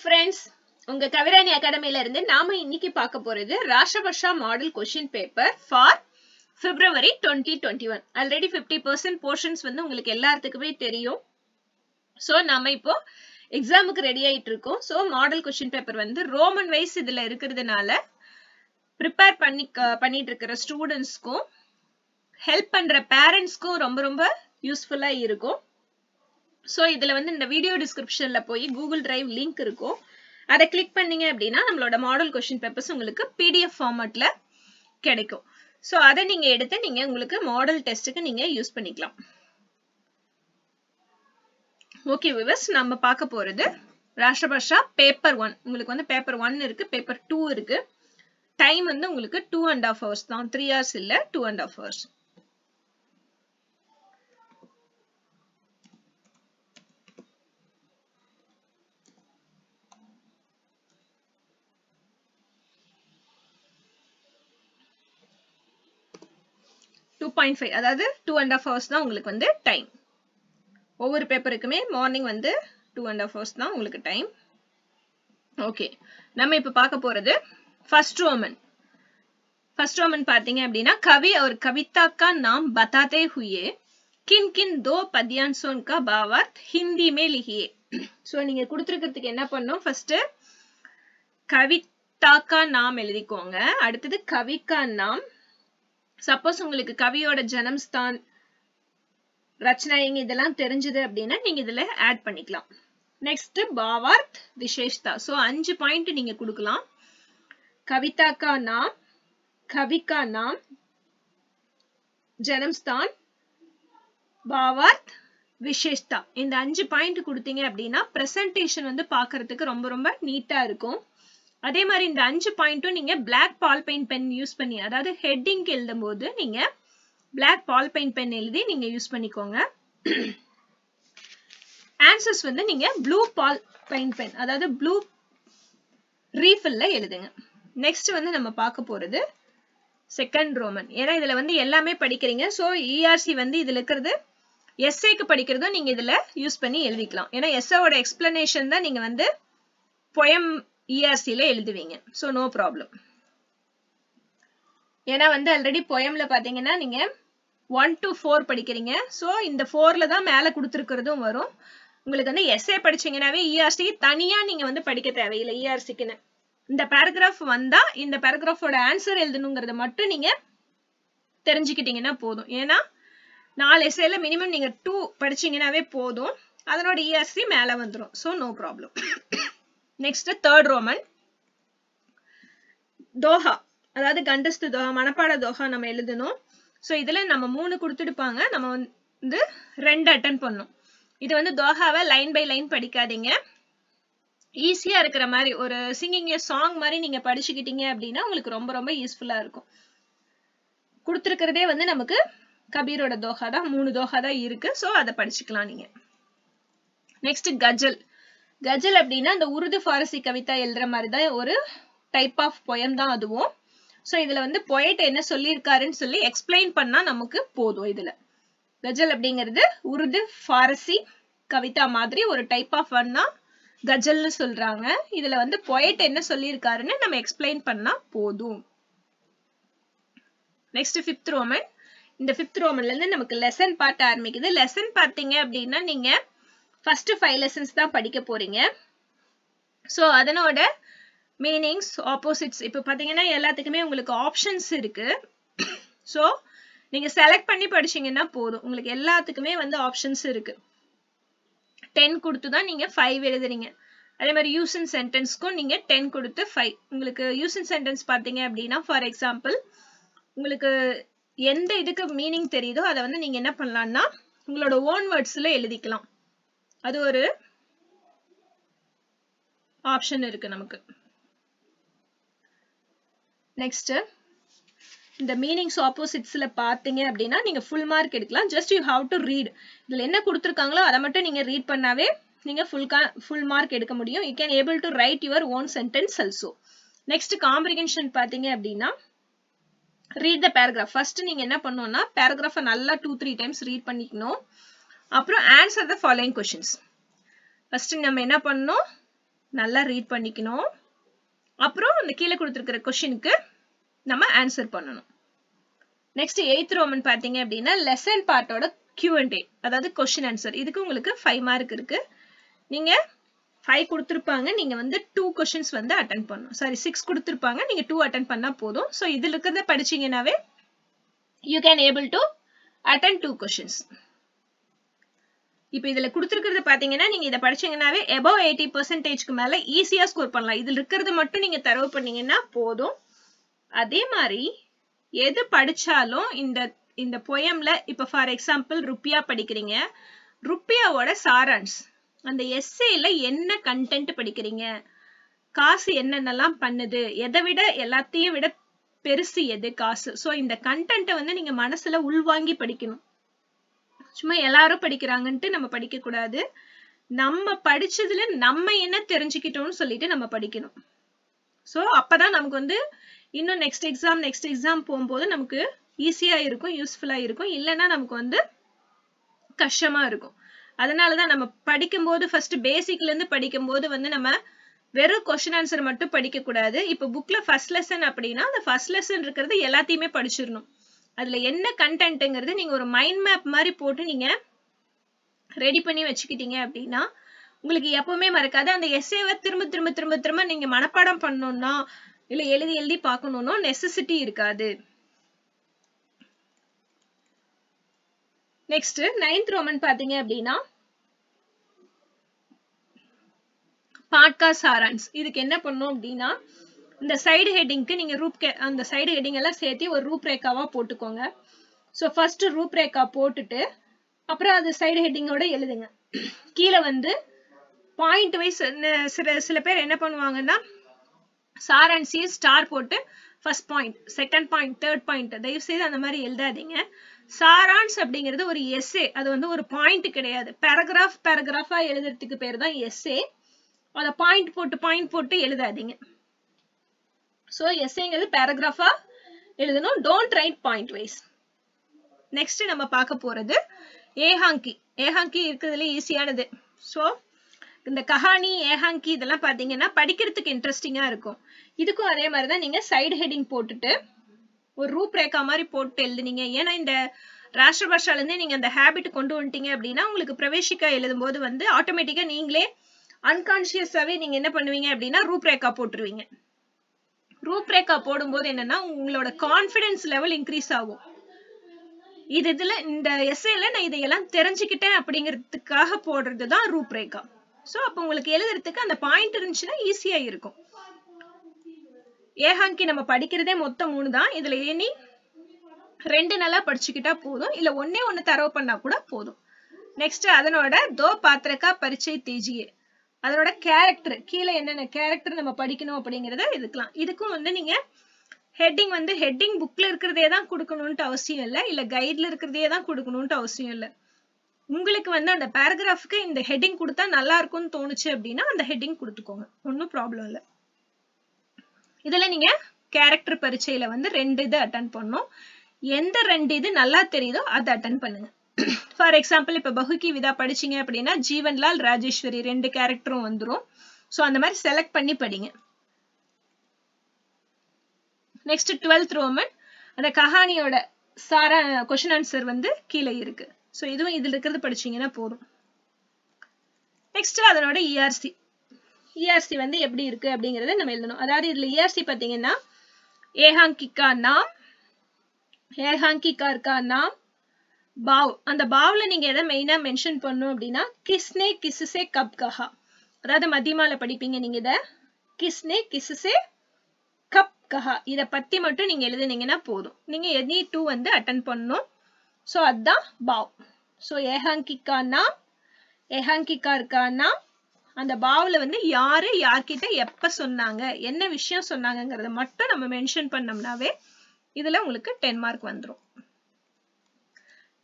friends, உங்க கவிராணி அகாடமில இருந்து நாம இன்னைக்கு பார்க்க போறது Rashtrabhasha model question paper for February 2021. Already 50% portions வந்து உங்களுக்கு எல்லாத்துக்குமே தெரியும். சோ நாம இப்போ எக்ஸாமுக்கு ரெடி ஆயிட்டு இருக்கோம். சோ மாடல் क्वेश्चन பேப்பர் வந்து ரோமன் வைஸ் இதுல இருக்குறதுனால ப்ரிப்பேர் பண்ணிட்டு இருக்கிற ஸ்டூடண்ட்ஸ்க்கும் ஹெல்ப் பண்ற பேரண்ட்ஸ்க்கும் ரொம்ப யூஸ்ஃபுல்லா இருக்கும். சோ இதுல வந்து இந்த வீடியோ டிஸ்கிரிப்ஷன்ல போய் Google Drive லிங்க் இருக்கும். அதை கிளிக் பண்ணீங்க அப்படின்னா நம்மளோட மாடல் क्वेश्चन பேப்பர்ஸ் உங்களுக்கு PDF ஃபார்மட்ல கிடைக்கும். சோ அதை நீங்க எடுத்து நீங்க உங்களுக்கு மாடல் டெஸ்ட்க்கு நீங்க யூஸ் பண்ணிக்கலாம். ஓகே வியூவர்ஸ், நம்ம பார்க்க போறது ராஷ்டிரபாஷா பேப்பர் 1. உங்களுக்கு வந்து பேப்பர் 1 இருக்கு, பேப்பர் 2 இருக்கு. டைம் வந்து உங்களுக்கு 2.5 hours தான், 3 hours இல்ல, 2.5 hours. அதாவது 2.5 hours தான் உங்களுக்கு வந்து டைம். ஒவ்வொரு பேப்பருக்குமே மார்னிங் வந்து 2.5 hours தான் உங்களுக்கு டைம். ஓகே, நம்ம இப்ப பார்க்க போறது ஃபர்ஸ்ட் ரோமன். फर्स्ट रोमन பாத்தீங்க அப்படின்னா कवि और कविता का नाम बताते हुए किन किन दो पद्यांशों का भावार्थ हिंदी में लिखिए. சோ நீங்க கொடுத்திருக்கிறதுக்கு என்ன பண்ணனும், ஃபர்ஸ்ட் कविता का नाम எழுதிக்கோங்க. அடுத்து कवि का नाम. சப்போஸ் உங்களுக்கு கவியோட ஜனம்ஸ்தான், ரச்சனைங்க இதெல்லாம் தெரிஞ்சது அப்படின்னா நீங்க இதுல ஆட் பண்ணிக்கலாம். நெக்ஸ்ட் भावार्थ विशेषता. சோ 5 பாயிண்ட் நீங்க கொடுக்கலாம். कविता का नाम, कवि का नाम, जन्म स्थान, भावार्थ, विशेषता. இந்த 5 பாயிண்ட் கொடுத்தீங்க அப்படின்னா பிரசன்டேஷன் வந்து பார்க்கிறதுக்கு ரொம்ப நீட்டா இருக்கும். அதே மாதிரி இந்த 5 பாயிண்ட்டும் நீங்க black ball paint pen use பண்ணி, அதாவது ஹெட்டிங் எழுதும்போது நீங்க பிளாக் பால் பெயிண்ட் பென் எழுதி நீங்க யூஸ் பண்ணிக்கோங்க. ஆன்சர்ஸ் வந்து நீங்க ப்ளூ பால் பெயிண்ட் பென், அதாவது ப்ளூ ரீஃபில்ல எழுதுங்க. நெக்ஸ்ட் வந்து நம்ம பார்க்க போறது செகண்ட் ரோமன். ஏன்னா இதுல வந்து எல்லாமே படிக்கிறீங்க. சோ இஆர்சி வந்து இதுல இருக்கிறது எஸ்ஏக்கு படிக்கிறதும் நீங்க இதுல யூஸ் பண்ணி எழுதிக்கலாம். ஏன்னா எஸ்ஏவோட எக்ஸ்பிளனேஷன் தான் நீங்க வந்து போயம் இஆர்சில எழுதுவீங்க. So no problem. ஏன்னா வந்து ஆல்ரெடி போயம்ல பாத்தீங்கன்னா நீங்க 1 to 4 படிக்கிறீங்க. சோ இந்த 4ல தான் மேல கொடுத்திருக்கிறதும் வரும். உங்களுக்கு வந்து எஸ்ஏ படிச்சீங்கன்னாவே இஆர்சி தனியா நீங்க வந்து படிக்க தேவையில்லை. இஆர்சிக்குன்னு இந்த பேராகிராஃப் வந்தா இந்த பேராகிராஃபோட ஆன்சர் எழுதணுங்கிறத மட்டும் நீங்க தெரிஞ்சுக்கிட்டீங்கன்னா போதும். ஏன்னா 4 எஸ்ஏல மினிமம் நீங்க 2 படிச்சீங்கன்னாவே போதும். அதனோட இஆர்சி மேல வந்துரும். So no problem. Next third Roman. தோஹா, அதாவது கண்டஸ்து தோஹா, மனப்பாட தோஹா நம்ம எழுதணும். சோ இதுல நம்ம 3 கொடுத்துடுப்பாங்க, நம்ம வந்து 2 அட்டெண்ட் பண்ணணும். இது வந்து தோஹாவை லைன் பை லைன் படிக்காதீங்க. ஈஸியா இருக்கிற மாதிரி ஒரு சிங்கிங் சாங் மாதிரி நீங்க படிச்சுக்கிட்டீங்க அப்படின்னா உங்களுக்கு ரொம்ப யூஸ்ஃபுல்லா இருக்கும். கொடுத்திருக்கிறதே வந்து நமக்கு கபீரோட தோஹா தான், 3 தோஹா தான் இருக்கு. சோ அதை படிச்சுக்கலாம் நீங்க. நெக்ஸ்ட் கஜல். கஜல் அப்படின்னா இந்த உருது ஃபாரசி கவிதா எழுதுற மாதிரி தான் ஒரு டைப் ஆஃப் போயம் தான் அதுவும். சோ இதுல வந்து போயட் என்ன சொல்லியிருக்காருன்னு சொல்லி எக்ஸ்பிளைன் பண்ணா நமக்கு போதும். இதுல கஜல் அப்படிங்கிறது உருது ஃபாரசி கவிதா மாதிரி ஒரு டைப் ஆஃப் ஒன்னா கஜல்னு சொல்றாங்க. இதுல வந்து போயட் என்ன சொல்லியிருக்காருன்னு நம்ம எக்ஸ்பிளைன் பண்ணா போதும். Next fifth Roman. இந்த ஃபிஃப்த் ரோமன்ல இருந்து நமக்கு லெசன் பார்ட் ஆரம்பிக்குது. லெசன் பார்த்தீங்க அப்படின்னா நீங்க ஃபர்ஸ்ட் 5 லெசன்ஸ் தான் படிக்க போறீங்க. சோ அதனோட மீனிங்ஸ், ஆப்போசிட்ஸ், இப்ப பாத்தீங்கன்னா எல்லாத்துக்குமே உங்களுக்கு ஆப்ஷன்ஸ் இருக்கு. சோ நீங்க செலக்ட் பண்ணி படிச்சீங்கன்னா போதும். உங்களுக்கு எல்லாத்துக்குமே வந்து ஆப்ஷன்ஸ் இருக்கு. 10 கொடுத்து தான் நீங்க 5 எழுதுறீங்க. அதே மாதிரி யூஸ் அண்ட் சென்டென்ஸ்க்கும் நீங்க 10 கொடுத்து 5. உங்களுக்கு யூஸ் அண்ட் சென்டென்ஸ் பாத்தீங்க அப்படின்னா ஃபார் எக்ஸாம்பிள் உங்களுக்கு எந்த இதுக்கு மீனிங் தெரியுதோ அதை வந்து நீங்க என்ன பண்ணலாம்னா உங்களோட ஓன் வேர்ட்ஸ்ல எழுதிக்கலாம். அது ஒரு ஆப்ஷன் இருக்கு நமக்கு. நெக்ஸ்ட் இந்த மீனிங்ஸ் ஆப்போசிட்ஸ்ல பாத்தீங்க அப்படின்னா நீங்க ஃபுல் மார்க் எடுக்கலாம். Just you have to read. இதுல என்ன கொடுத்திருக்காங்களோ அதை மட்டும் நீங்க ரீட் பண்ணாவே நீங்க ஃபுல் மார்க் எடுக்க முடியும். You can able to right your own sentence also. Next comprehension பாத்தீங்க அப்படின்னா ரீட் த பேராகிராஃப். ஃபர்ஸ்ட் நீங்க என்ன பண்ணணும்னா பேராகிராஃபை நல்லா 2-3 டைம்ஸ் ரீட் பண்ணிக்கணும். அப்புறம் answer the following questions. First நம்ம என்ன பண்ணணும், நல்லா ரீட் பண்ணிக்கணும். அப்புறம் அந்த கீழே கொடுத்திருக்கிற क्वेश्चनக்கு நம்ம ஆன்சர் பண்ணணும். நெக்ஸ்ட் 8th ரோமன் பாத்தீங்க அப்படின்னா லெசன் பார்ட்டோட Q&A, அதாவது क्वेश्चन ஆன்சர். இதுக்கு உங்களுக்கு 5 மார்க் இருக்கு. நீங்க 5 கொடுத்திருப்பாங்க, நீங்க வந்து 2 क्वेश्चंस வந்து அட்டெண்ட் பண்ணணும். சாரி 6 கொடுத்திருப்பாங்க, நீங்க 2 அட்டெண்ட் பண்ணா போதும். சோ இதுல இருக்கிறத படிச்சீங்கனாவே you can able to attend 2 questions. இப்போ இதுல கொடுத்திருக்கிறது பாத்தீங்கன்னா நீங்க இத படிச்சீங்கனாவே above 80% க்கு மேல ஈஸியா ஸ்கோர் பண்ணலாம். இதுல இருக்கிறது மட்டும் நீங்க தரவு பண்ணீங்கன்னா போதும். அதே மாதிரி எது படிச்சாலும் இந்த போயம்ல இப்ப ஃபார் எக்ஸாம்பிள் ருப்பியா படிக்கிறீங்க, ருப்பியாவோட சாரான்ஸ் அந்த எஸ்ஸேல என்ன கண்டென்ட் படிக்கிறீங்க, காசு என்னென்னலாம் பண்ணுது, எதை விட எல்லாத்தையும் விட பெருசு எது காசு. சோ இந்த கண்டென்ட்டை வந்து நீங்க மனசுல உள்வாங்கி படிக்கணும். சும்மா எல்லாரும் படிக்கிறாங்கன்ட்டு நம்ம படிக்க கூடாது. நம்ம படிச்சதுல நம்ம என்ன தெரிஞ்சுக்கிட்டோம்னு சொல்லிட்டு நம்ம படிக்கணும். சோ அப்பதான் நமக்கு வந்து இன்னும் நெக்ஸ்ட் எக்ஸாம் போகும்போது நமக்கு ஈஸியா இருக்கும், யூஸ்ஃபுல்லா இருக்கும். இல்லைன்னா நமக்கு வந்து கஷ்டமா இருக்கும். அதனாலதான் நம்ம படிக்கும்போது ஃபர்ஸ்ட் பேசிக்ல இருந்து படிக்கும்போது வந்து நம்ம வெறும் क्वेश्चन ஆன்சர் மட்டும் படிக்க கூடாது. இப்ப புக்ல ஃபர்ஸ்ட் லெசன் அப்படின்னா அந்த ஃபர்ஸ்ட் லெசன் இருக்கிறது எல்லாத்தையுமே படிச்சிடணும். அதுல என்ன கண்டென்ட்ங்கிறது நீங்க ஒரு மைண்ட் மேப் மாதிரி போட்டு நீங்க ரெடி பண்ணி வச்சுக்கிட்டீங்க அப்படின்னா உங்களுக்கு எப்பவுமே மறக்காது. அந்த எஸ்ஏவை திரும்ப திரும்ப திரும்ப திரும்ப நீங்க மனப்பாடம் பண்ணணும்னா இல்ல எழுதி எழுதி பார்க்கணும்னா நெசசிட்டி இருக்காது. நெக்ஸ்ட் 9th ரோமன் பாத்தீங்க அப்படின்னா பாட்கா சாரான்ஸ். இதுக்கு என்ன பண்ணும் அப்படின்னா இந்த சைடு ஹெட்டிங்க்கு நீங்க அந்த சைடு ஹெட்டிங் எல்லாம் சேர்த்து ஒரு ரூப்ரேக்காவா போட்டுக்கோங்க. சோ ஃபர்ஸ்ட் ரூப்ரேக்கா போட்டுட்டு அப்புறம் அது சைடு ஹெட்டிங்கோட எழுதுங்க. கீழே வந்து பாயிண்ட் வைஸ் சில பேர் என்ன பண்ணுவாங்கன்னா சாரான்சி ஸ்டார் போட்டு first point, second point, third point, தயவு செய்து அந்த மாதிரி எழுதாதீங்க. சாரான்ஸ் அப்படிங்கிறது ஒரு எஸ்ஏ, அது வந்து ஒரு பாயிண்ட் கிடையாது. பேராகிராஃபா எழுதுறதுக்கு பேர் தான் எஸ்ஏ. அத பாயிண்ட் போட்டு எழுதாதீங்க. சோ எஸ்ஏங்கிறது பேராகிராஃபா எழுதணும். Don't write point wise. Next நம்ம பார்க்க போறது ஏஹாங்கி. ஏஹாங்கி இருக்கிறதுல ஈஸியானது. சோ இந்த கஹானி ஏஹாங்கி இதெல்லாம் பாத்தீங்கன்னா படிக்கிறதுக்கு இன்ட்ரெஸ்டிங்கா இருக்கும். இதுக்கும் அதே மாதிரிதான் நீங்க சைடு ஹெட்டிங் போட்டுட்டு ஒரு ரூப்ரேக்கா மாதிரி போட்டு எழுதுனீங்க. ஏன்னா இந்த ராஷ்டிர பாஷால இருந்து நீங்க அந்த ஹேபிட் கொண்டு வந்துட்டீங்க அப்படின்னா உங்களுக்கு பிரவேசிக்கா எழுதும் போது வந்து ஆட்டோமேட்டிக்கா நீங்களே அன்கான்சியஸாவே நீங்க என்ன பண்ணுவீங்க அப்படின்னா ரூப்ரேக்கா போட்டுருவீங்க. ரூப்ரேக்கா போடும்போது என்னன்னா உங்களோட கான்பிடன்ஸ் லெவல் இன்க்ரீஸ் ஆகும். இதுல இந்த எஸ்ஏல நான் இதையெல்லாம் தெரிஞ்சுக்கிட்டேன் அப்படிங்கிறதுக்காக போடுறதுதான் ரூப்ரேக்கா. சோ அப்ப உங்களுக்கு எழுதுறதுக்கு அந்த பாயிண்ட் இருந்துச்சுன்னா ஈஸியா இருக்கும். ஏஹாங்கி நம்ம படிக்கிறதே மொத்தம் 3 தான். இதுல இனி 2 நல்லா படிச்சுக்கிட்டா போதும், இல்ல ஒண்ணு தரவு பண்ணா கூட போதும். நெக்ஸ்ட் அதனோட தோ பாத்திரக்கா பரிச்சை தேஜியே, அதனோட கேரக்டர் கீழே என்னென்ன கேரக்டர் நம்ம படிக்கணும் அப்படிங்கறத இதுக்கலாம். இதுக்கும் வந்து நீங்க ஹெட்டிங் வந்து ஹெட்டிங் புக்ல இருக்கிறதே தான் கொடுக்கணும்னு அவசியம் இல்லை, இல்ல கைட்ல இருக்கிறதே தான் கொடுக்கணும்னு அவசியம் இல்லை. உங்களுக்கு வந்து அந்த பேராகிராஃப்க்கு இந்த ஹெட்டிங் கொடுத்தா நல்லா இருக்கும்னு தோணுச்சு அப்படின்னா அந்த ஹெட்டிங் கொடுத்துக்கோங்க, ஒன்னும் ப்ராப்ளம் இல்லை. இதுல நீங்க கேரக்டர் பரீட்சையில வந்து 2 இது அட்டெண்ட் பண்ணணும். எந்த 2 இது நல்லா தெரியுதோ அதை அட்டெண்ட் பண்ணுங்க. ஃபார் எக்ஸாம்பிள் இப்ப பகுக்கி விதா படிச்சீங்க அப்படின்னா ஜீவன்லால் ராஜேஸ்வரி 2 கேரக்டரும் வந்துரும். சோ அந்த மாதிரி செலக்ட் பண்ணி படிங்க. நெக்ஸ்ட் 12th ரோமன் அந்த கஹானியோட சாரா क्वेश्चन ஆன்சர் வந்து கீழே இருக்கு. சோ இதுவும் இதுல இருக்கிறது படிச்சீங்கன்னா போதும். நெக்ஸ்ட் அதனோட ERC வந்து எப்படி இருக்கு அப்படிங்கறத நம்ம எழுதணும். அதாவது இதுல ERC பாத்தீங்கன்னா ஏஹாங்கிகா நாம், ஏஹாங்கிகார் கா நாம், பாவ். அந்த பாவ்ல நீங்க எதை மெயினா மென்ஷன் பண்ணணும் அப்படின்னா கிஸ்னே கிஸ்ஸே கப் கஹா, அதாவது மத்தியமால படிப்பீங்க நீங்க இத கிஸ்னே கிஸ்ஸே கப் கஹா, இத பத்தி மட்டும் நீங்க எழுதுனீங்கன்னா போதும். நீங்க எனி 2 வந்து அட்டெண்ட் பண்ணணும். சோ அதான் பாவ். சோ ஏஹாங்கிகா நாம், ஏஹாங்கிகார் கா நாம், அந்த பாவ்ல வந்து யாரு யார்கிட்ட எப்ப சொன்னாங்க, என்ன விஷயம் சொன்னாங்கங்கறத மட்டும் நம்ம மென்ஷன் பண்ணோம்னாவே இதுல உங்களுக்கு 10 மார்க் வந்துரும்.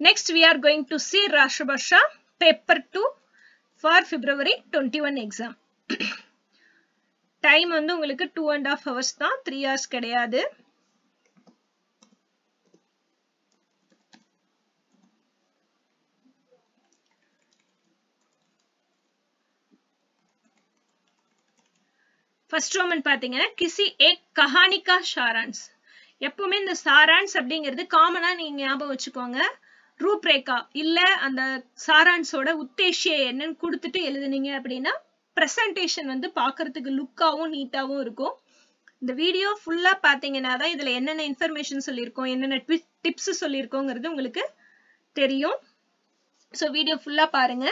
Next we are going to see Rashtra Bhasha paper 2 for February 21 exam. Time வந்து உங்களுக்கு 2.5 hours தான், 3 hours கிடையாது. ஃபர்ஸ்ட் ரோமன் பாத்தீங்கன்னா கிசி ஏக் கஹானி கா சாராंश. எப்பவுமே இந்த சாராंश அப்படிங்கிறது காமனா நீங்க ஞாபகம் வச்சுக்கோங்க. ரூப்ரேகா இல்ல அந்த சாராंशோட உத்தேசியம் என்னன்னு கொடுத்துட்டு எழுதுனீங்க அப்படின்னா பிரசன்டேஷன் வந்து பார்க்கிறதுக்கு லுக்காவும் நீட்டாவும் இருக்கும். இந்த வீடியோ ஃபுல்லா பாத்தீங்கன்னா தான் இதுல என்னென்ன இன்ஃபர்மேஷன் சொல்லியிருக்கோம், என்னென்ன டிப்ஸ் சொல்லியிருக்கோங்கிறது உங்களுக்கு தெரியும். ஸோ வீடியோ ஃபுல்லா பாருங்க.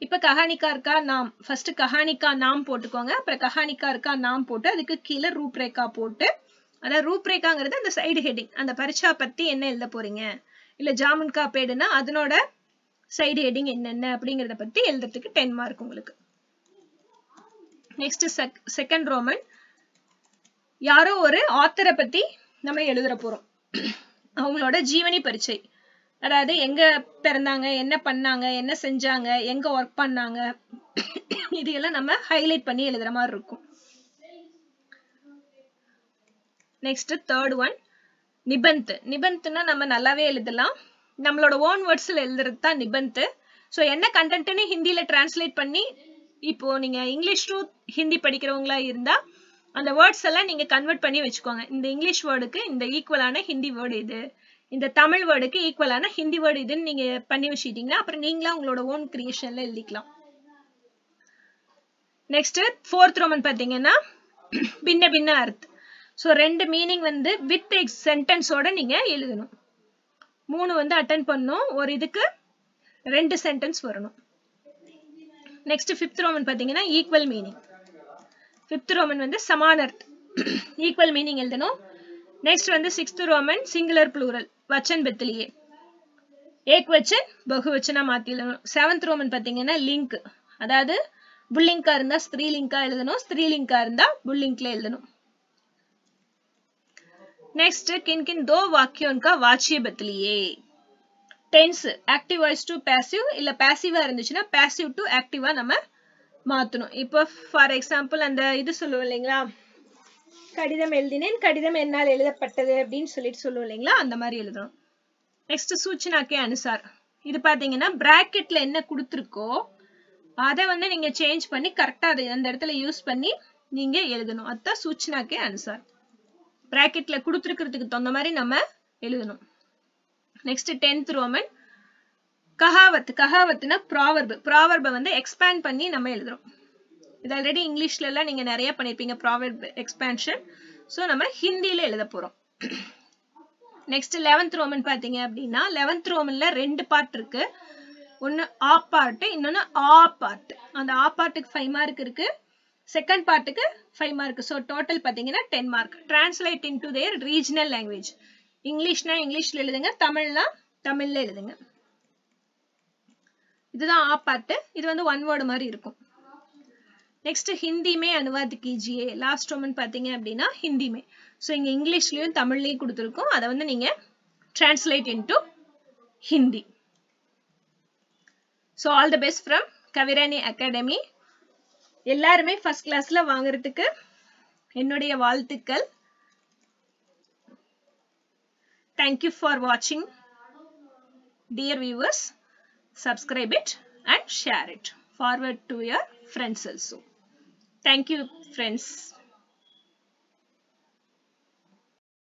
இப்ப கஹானிகா இருக்கா நாம், ஃபர்ஸ்ட் கஹானிகா நாம் போட்டுக்கோங்க. அப்புறம் கஹானிகா இருக்கா நாம் போட்டு அதுக்கு கீழே ரூப்ரேகா போட்டு, அதாவது ரூப்ரேகாங்கிறது அந்த சைடு ஹெட்டிங், அந்த பரீட்சா பத்தி என்ன எழுத போறீங்க, இல்ல ஜாமுன் கா பேடுனா அதனோட சைடு ஹெட்டிங் என்னென்ன அப்படிங்கறத பத்தி எழுதுறதுக்கு 10 மார்க் உங்களுக்கு. நெக்ஸ்ட் செகண்ட் ரோமன், யாரோ ஒரு ஆத்தரை பத்தி நம்ம எழுதுற போறோம். அவங்களோட ஜீவனி பரிச்சை, அதாவது எங்க பிறந்தாங்க, என்ன பண்ணாங்க, என்ன செஞ்சாங்க, எங்க ஒர்க் பண்ணாங்க, இது எல்லாம் நம்ம ஹைலைட் பண்ணி எழுதுற மாதிரி இருக்கும். நெக்ஸ்ட் தேர்ட் ஒன் நிபந்த். நிபந்த்னா நம்ம நல்லாவே எழுதலாம், நம்மளோட ஓன் வேர்ட்ஸ்ல எழுதுறது தான் நிபந்த். ஸோ என்ன கண்டென்ட்னு ஹிந்தியில டிரான்ஸ்லேட் பண்ணி, இப்போ நீங்க இங்கிலீஷ் டு ஹிந்தி படிக்கிறவங்களா இருந்தா அந்த வேர்ட்ஸ் எல்லாம் நீங்க கன்வெர்ட் பண்ணி வச்சுக்கோங்க. இந்த இங்கிலீஷ் வேர்டுக்கு இந்த ஈக்குவலான ஹிந்தி வேர்டு இது, இந்த தமிழ் வேர்டுக்கு ஈக்குவலான ஹிந்தி வேர்டு இதுன்னு நீங்க பண்ணி வச்சுட்டீங்கன்னா அப்புறம் நீங்களா உங்களோட ஓன் கிரியேஷன்ல எழுதிக்கலாம். நெக்ஸ்ட் ஃபோர்த் ரோமன் பாத்தீங்கன்னா பின்ன பின்ன அர்த். ஸோ 2 மீனிங் வந்து வித் சென்டென்ஸோட நீங்க எழுதணும். 3 வந்து அட்டென்ட் பண்ணணும், ஒரு இதுக்கு 2 சென்டென்ஸ் வரணும். நெக்ஸ்ட் ஃபிஃப்த் ரோமன் பாத்தீங்கன்னா ஈக்குவல் மீனிங். ஃபிஃப்த் ரோமன் வந்து சமான அர்த், ஈக்குவல் மீனிங் எழுதணும். நெக்ஸ்ட் வந்து சிக்ஸ்த் ரோமன் சிங்குலர் ப்ளூரல், வச்சன் பெத்தலியே, ஏக் வச்சன் பகுவச்சனா மாத்திடணும். செவன்த் ரோமன் பாத்தீங்கன்னா லிங்க், அதாவது புல்லிங்கா இருந்தா ஸ்திரீலிங்கா எழுதணும், ஸ்திரீலிங்கா இருந்தா புல்லிங்க்ல எழுதணும். नेक्स्ट किन किन 2 वाक्यों का वाच्य बदलिए. Tense active voice to passive இல்ல पैसिवा இருந்துச்சுனா पैसिव टू एक्टिवा நம்ம மாத்தணும். இப்போ ஃபார் எக்ஸாம்பிள் அந்த இது சொல்லுவோம் இல்லைங்களா, கடிதம் எழுதினேன், கடிதம் என்னால் எழுதப்பட்டது அப்படின்னு சொல்லுவோம் இல்லைங்களா, அந்த மாதிரி எழுதணும். நெக்ஸ்ட் சூச்சனா கே அனுசார், இது பாத்தீங்கன்னா பிராக்கெட்ல என்ன கொடுத்திருக்கோ அதை வந்து நீங்க சேஞ்ச் பண்ணி கரெக்டா அந்த இடத்துல யூஸ் பண்ணி நீங்க எழுதணும். அதுதான் சூச்சனா கே அனுசார், பிராக்கெட்ல கொடுத்திருக்கிறதுக்கு தகுந்த மாதிரி நம்ம எழுதணும். நெக்ஸ்ட் 10th ரோமன் கஹாவத். கஹாவத்னா ப்ராவர்ப். ப்ராவர்பை வந்து எக்ஸ்பேண்ட் பண்ணி நம்ம எழுதுறோம். இது ஆல்ரெடி இங்கிலீஷ்ல எல்லாம் நீங்க நிறைய பண்ணிருப்பீங்க ப்ராவர்ப் எக்ஸ்பேன்ஷன். சோ நம்ம ஹிந்தியில எழுத போறோம். நெக்ஸ்ட் 11th ரோமன் பாத்தீங்க அப்படின்னா 11th ரோமன்ல 2 பார்ட் இருக்கு. ஒன்னு ஆ பார்ட், இன்னொன்னு ஆ பார்ட். அந்த ஆ பார்ட்டுக்கு 5 மார்க் இருக்கு, செகண்ட் பார்ட்டுக்கு 5 மார்க். ஸோ டோட்டல் பார்த்தீங்கன்னா 10 mark. Translate into their regional language. இங்கிலீஷ்னா இங்கிலீஷ்ல எழுதுங்க, தமிழ்னா தமிழ்ல எழுதுங்க. இதுதான் ஆ பார்ட். இது வந்து 1 வேர்டு மாதிரி இருக்கும். நெக்ஸ்ட் ஹிந்தி மே அனுவாத் கீஜியே. லாஸ்ட் ரோமன் பார்த்தீங்க அப்படின்னா ஹிந்தி மே. ஸோ இங்க இங்கிலீஷ்லயும் தமிழ்லயும் கொடுத்துருக்கோம், அதை வந்து நீங்க translate into Hindi. So all the best from Kavirani academy. எல்லாருமே ஃபர்ஸ்ட் கிளாஸ்ல வாங்குறதுக்கு என்னுடைய வாழ்த்துக்கள். Thank you for watching. Dear viewers, subscribe it and share it. Forward to your friends also. Thank you, friends.